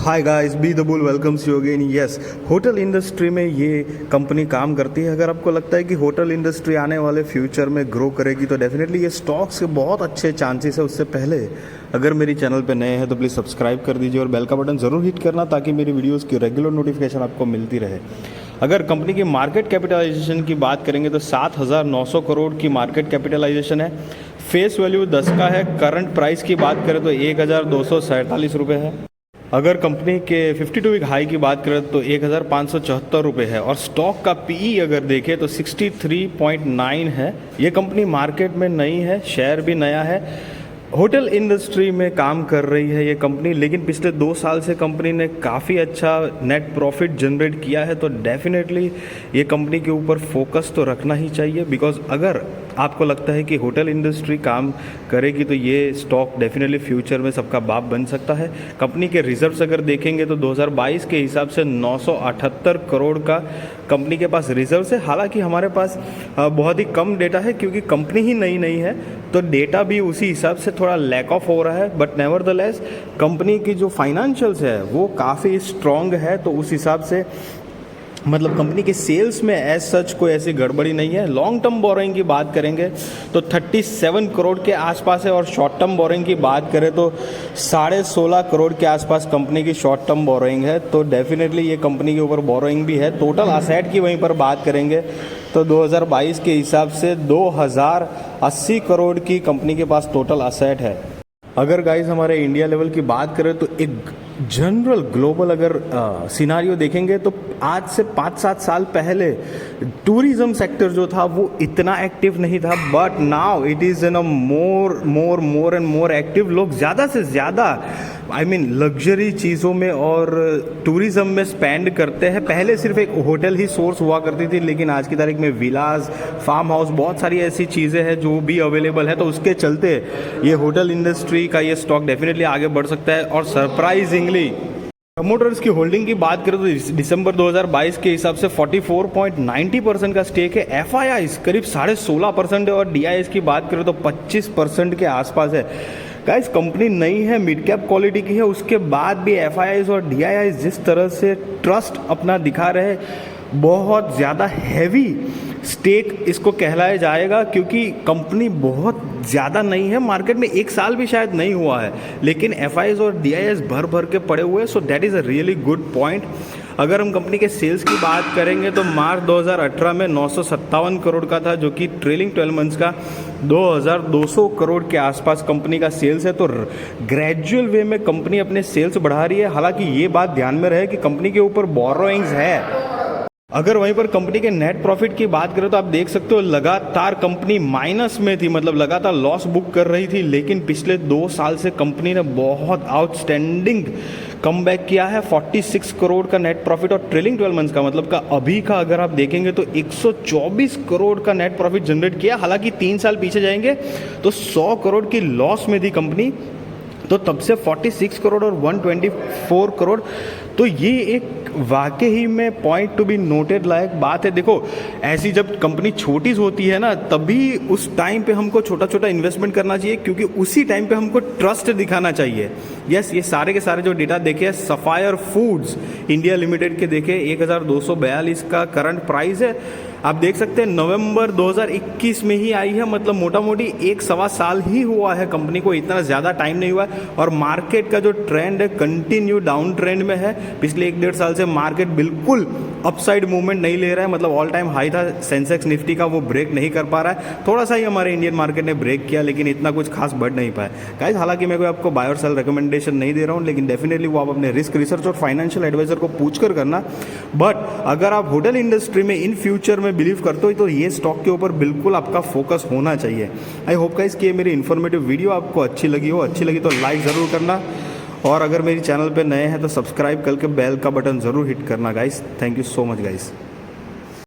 Hi guys, be the bull welcomes you again. Yes, hotel industry में ये company काम करती है। अगर आपको लगता है कि होटल इंडस्ट्री आने वाले फ्यूचर में ग्रो करेगी तो डेफिनेटली ये स्टॉक्स के बहुत अच्छे चांसेस है। उससे पहले अगर मेरी चैनल पे नए हैं तो प्लीज़ सब्सक्राइब कर दीजिए और बेल का बटन ज़रूर हिट करना ताकि मेरी वीडियोस की रेगुलर नोटिफिकेशन आपको मिलती रहे। अगर कंपनी की मार्केट कैपिटलाइजेशन की बात करेंगे तो 7,900 करोड़ की मार्केट कैपिटलाइजेशन है। फेस वैल्यू 10 का है। करंट प्राइस की बात करें तो 1,247 रुपये है। अगर कंपनी के 52 वीक हाई की बात करें तो 1,574 रुपये है और स्टॉक का पीई अगर देखें तो 63.9 है। ये कंपनी मार्केट में नई है, शेयर भी नया है, होटल इंडस्ट्री में काम कर रही है ये कंपनी, लेकिन पिछले 2 साल से कंपनी ने काफ़ी अच्छा नेट प्रॉफिट जनरेट किया है। तो डेफिनेटली ये कंपनी के ऊपर फोकस तो रखना ही चाहिए, बिकॉज अगर आपको लगता है कि होटल इंडस्ट्री काम करेगी तो ये स्टॉक डेफिनेटली फ्यूचर में सबका बाप बन सकता है। कंपनी के रिजर्व्स अगर देखेंगे तो 2022 के हिसाब से 978 करोड़ का कंपनी के पास रिजर्व्स है। हालांकि हमारे पास बहुत ही कम डेटा है क्योंकि कंपनी ही नई नहीं है, तो डेटा भी उसी हिसाब से थोड़ा लैक ऑफ हो रहा है। बट नेवरदलेस कंपनी की जो फाइनेंशियल्स है वो काफ़ी स्ट्रॉन्ग है, तो उस हिसाब से मतलब कंपनी के सेल्स में एज सच कोई ऐसी गड़बड़ी नहीं है। लॉन्ग टर्म बोरोइंग की बात करेंगे तो 37 करोड़ के आसपास है और शॉर्ट टर्म बोरोइंग की बात करें तो 16.5 करोड़ के आसपास कंपनी की शॉर्ट टर्म बोरोइंग है। तो डेफिनेटली ये कंपनी के ऊपर बोरोइंग भी है। टोटल असेट की वहीं पर बात करेंगे तो 2022 के हिसाब से 2080 करोड़ की कंपनी के पास टोटल असेट है। अगर गाइस हमारे इंडिया लेवल की बात करें तो एक जनरल ग्लोबल अगर सिनारियो देखेंगे तो आज से 5-7 साल पहले टूरिज्म सेक्टर जो था वो इतना एक्टिव नहीं था, but now it is in a more and more active. लोग ज़्यादा से ज़्यादा लग्जरी चीज़ों में और टूरिज़्म में स्पेंड करते हैं। पहले सिर्फ एक होटल ही सोर्स हुआ करती थी, लेकिन आज की तारीख में विलास, फार्म हाउस, बहुत सारी ऐसी चीज़ें हैं जो भी अवेलेबल है। तो उसके चलते ये होटल इंडस्ट्री का ये स्टॉक डेफिनेटली आगे बढ़ सकता है। और सरप्राइजिंगली प्रमोटर्स की होल्डिंग की बात करें तो दिसंबर 2022 के हिसाब से 44.90% का स्टेक है। FIIs करीब 16.5% है और DIS की बात करें तो 25% के आसपास है। गाइस कंपनी नई है, मिड कैप क्वालिटी की है, उसके बाद भी FIIs और DIIs जिस तरह से ट्रस्ट अपना दिखा रहे हैं, बहुत ज़्यादा हैवी स्टेक इसको कहलाया जाएगा क्योंकि कंपनी बहुत ज़्यादा नहीं है, मार्केट में 1 साल भी शायद नहीं हुआ है, लेकिन FIIs और DIS भर भर के पड़े हुए हैं। So that is a really good point. अगर हम कंपनी के सेल्स की बात करेंगे तो मार्च 2018 में 957 करोड़ का था, जो कि ट्रेलिंग 12 मंथ्स का 2,200 करोड़ के आसपास कंपनी का सेल्स है। तो ग्रेजुअल वे में कंपनी अपने सेल्स बढ़ा रही है। हालांकि ये बात ध्यान में रहे कि कंपनी के ऊपर बोरोइंग्स है। अगर वहीं पर कंपनी के नेट प्रॉफिट की बात करें तो आप देख सकते हो लगातार कंपनी माइनस में थी, मतलब लगातार लॉस बुक कर रही थी, लेकिन पिछले 2 साल से कंपनी ने बहुत आउटस्टैंडिंग कमबैक किया है। 46 करोड़ का नेट प्रॉफिट और ट्रेलिंग 12 मंथ्स का मतलब का अभी का अगर आप देखेंगे तो 124 करोड़ का नेट प्रॉफिट जनरेट किया। हालांकि 3 साल पीछे जाएंगे तो 100 करोड़ की लॉस में थी कंपनी, तो तब से 46 करोड़ और 124 करोड़, तो ये एक वाकई में पॉइंट टू बी नोटेड लायक बात है। देखो ऐसी जब कंपनी छोटी होती है ना, तभी उस टाइम पे हमको छोटा छोटा इन्वेस्टमेंट करना चाहिए क्योंकि उसी टाइम पे हमको ट्रस्ट दिखाना चाहिए। यस, ये सारे के सारे जो डेटा देखे, सफायर फूड्स इंडिया लिमिटेड के देखे 1,242 का करंट प्राइस है। आप देख सकते हैं नवंबर 2021 में ही आई है, मतलब मोटा मोटी 1-1.25 साल ही हुआ है कंपनी को, इतना ज़्यादा टाइम नहीं हुआ है। और मार्केट का जो ट्रेंड है कंटिन्यू डाउन ट्रेंड में है। पिछले 1-1.5 साल से मार्केट बिल्कुल अपसाइड मूवमेंट नहीं ले रहा है, मतलब ऑल टाइम हाई था सेंसेक्स निफ्टी का, वो ब्रेक नहीं कर पा रहा है। थोड़ा सा ही हमारे इंडियन मार्केट ने ब्रेक किया, लेकिन इतना कुछ खास बढ़ नहीं पाया गाइस। हालांकि मैं कोई आपको बाय और सेल रिकमेंडेशन नहीं दे रहा हूँ, लेकिन डेफिनेटली वो आप अपने रिस्क रिसर्च और फाइनेंशियल एडवाइजर को पूछ कर करना। बट अगर आप होटल इंडस्ट्री में इन फ्यूचर में बिलीव करते हो तो ये स्टॉक के ऊपर बिल्कुल आपका फोकस होना चाहिए। आई होप गाइस कि ये मेरी इन्फॉर्मेटिव वीडियो आपको अच्छी लगी हो। अच्छी लगी तो लाइक ज़रूर करना और अगर मेरी चैनल पे नए हैं तो सब्सक्राइब करके बेल का बटन ज़रूर हिट करना guys. Thank you so much guys.